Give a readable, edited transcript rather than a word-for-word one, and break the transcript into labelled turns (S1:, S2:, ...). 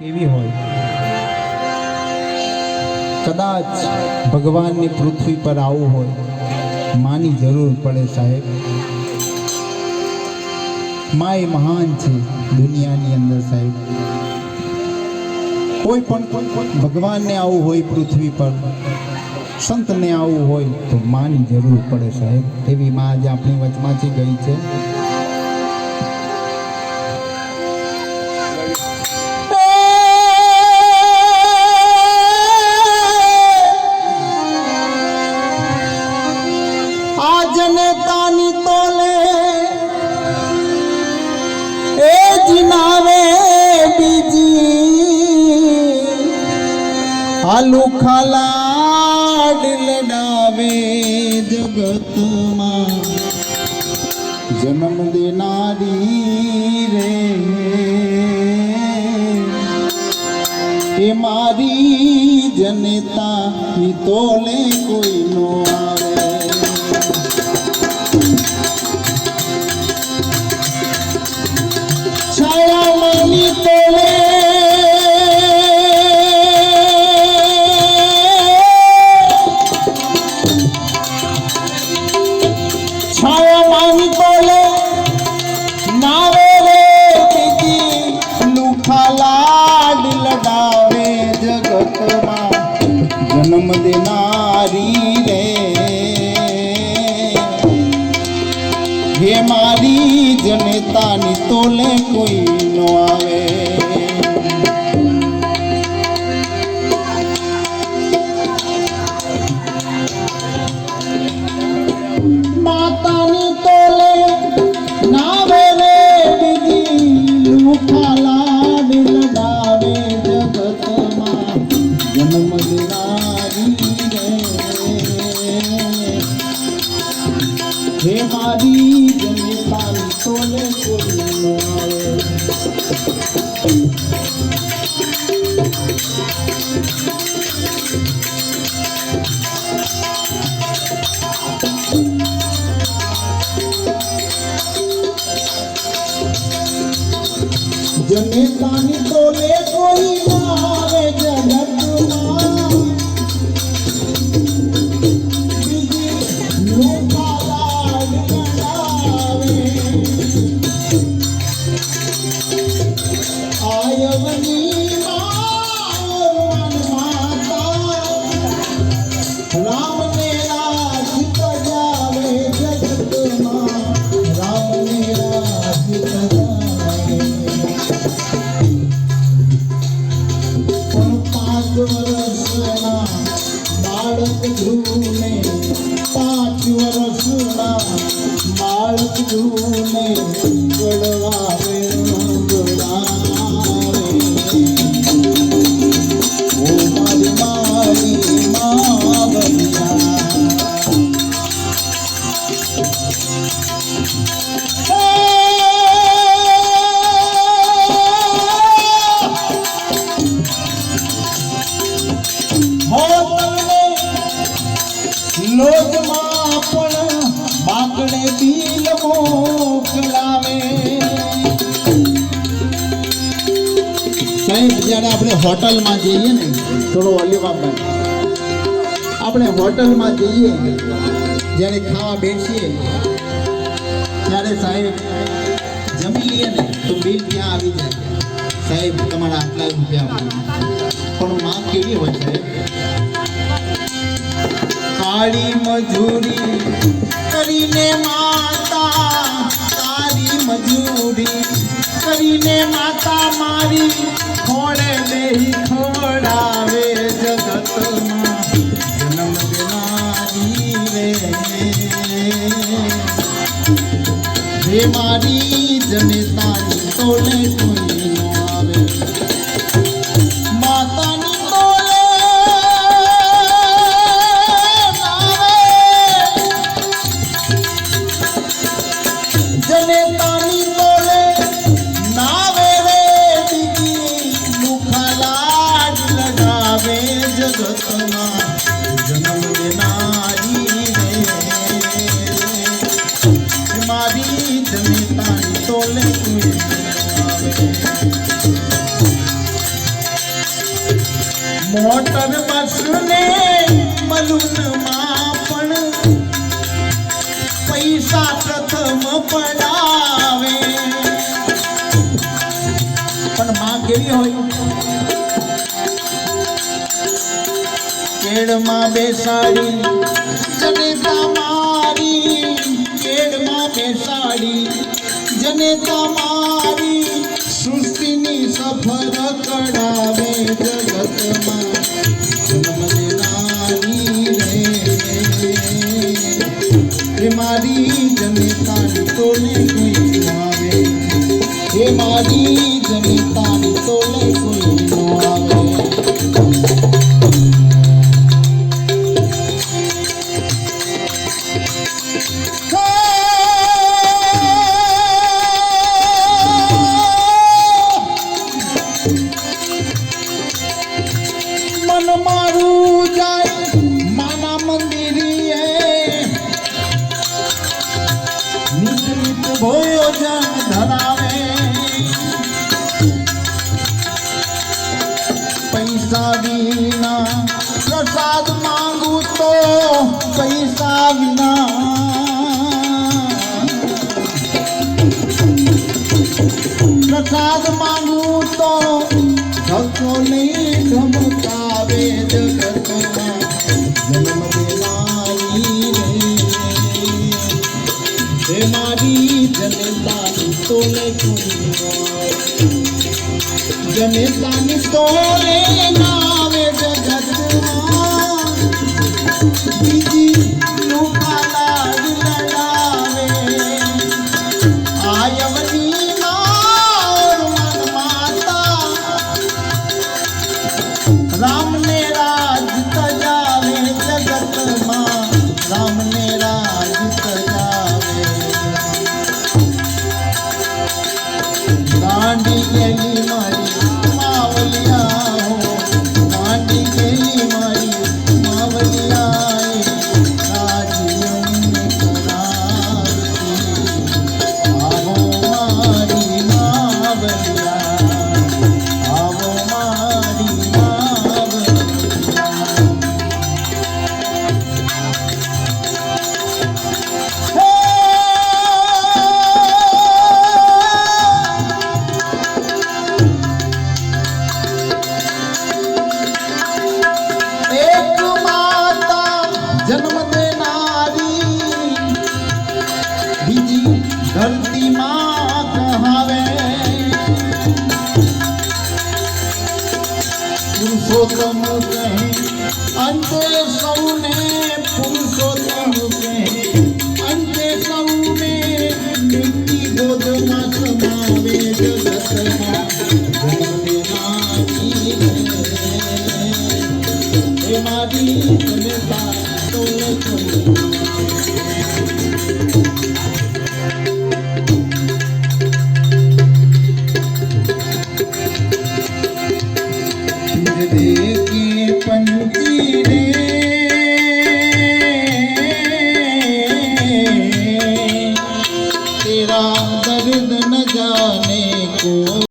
S1: એવી હોય કદાચ ભગવાનની પૃથ્વી પર આવવું હોય માની જરૂર પડે સાહેબ। માં એ મહાન છે દુનિયાની અંદર સાહેબ। કોઈ પણ ભગવાનને આવવું હોય પૃથ્વી પર, સંતને આવવું હોય તો માની જરૂર પડે સાહેબ। એવી માં આજે આપણી વચમાંથી ગઈ છે। जनतानी तोले ए जिनावे बीजी आलू खाला लडावे जगत में जन्म देनारी रे ए मारी जनता नी तोले कोई नो आवे। छाया मानी तोले छाया मानी तोले नावे रे बीजी लूखा लाड लडावे जगत में जन्म देनारी रे हे मारी जनता नी तोले कोई नो आवे। माता नी तोले नावे रे बीजी लूखा लाड लडावे जगत में जन्म देनारी रे हे मारी जनता नी तोले कोई नो आवे। जनता नी तोले कोई ना आवे जगत बालक झूले 5 वर्षना बालक झूले गड़वावे गड़ावे ओ मारी मारी मावलिया लोग मापण बागड़े दिल मोकलावे साहेब જ્યારે આપણે હોટલમાં જઈએ ને થોડો વોલ્યુમ આપણે હોટલમાં જઈએ જ્યારે ખાવા બેસીએ ત્યારે સાહેબ જમી લઈએ ને તો બિલ ત્યાં આવી જાય સાહેબ તમારા આટલા રૂપિયા પણ માં કેવી હોય સાહેબ काली मजूरी करीने माता तारी मजूरी करीने माता मारी खोड़े ले खोड़ावे जगत में जन्म देनारी रे हे मारी जनता नी तोले कोई नो आवे। माता नी जन्म देनारी रे मारी जनता तोले कोई आवे। મોટર બસ ને બલૂન માં પણ પૈસા પ્રથમ પડાવે, પણ માં કેવી હોય? કેળમાં બેસાડી જનેતા મારી, કેળમાં બેસાડી જનેતા મારી, સૃષ્ટિની સફર કરાવે જગતમાં જન્મ દેનારી રે મારી જનેતાની તોલે કોઈ ન આવે, હે મારી જનેતાની તોલે કોઈ ન આવે. મન મારું જાય માના મંદિરે, નિત નિત ભોજન ધરાવે, પૈસા વિના પ્રસાદ માંગુ તો પૈસા વિના પ્રસાદ માંગુ તો ધક્કો નહીં ધમકાવે જગતમાં જન્મ દેનારી રે મારી જનેતાની તોલે જનેતાની તોલે નાવે જગતમાં બીજી લુકા લડાવે, આયવની રામ ને રાજ તજાવે જગતમાં, રામ ને રાજ તજાવે. ગાંડી ગેલી મારી માવલિયા હો, ગાંડી ગેલી મારી માવલિયાએ રાજીઓને કરાવી, આવો મારી માવલિયા, આવો મારી જન્મ દેનારી, બીજી ધરતી માં કહાવે, પુરુષોત્તમ કહે અંતે સૌને, પુરુષોત્તમ કહે અંતે સૌને, નિત્ય ગોદમાં સમાવે જગતમાં જન્મ દેનારી રે મારી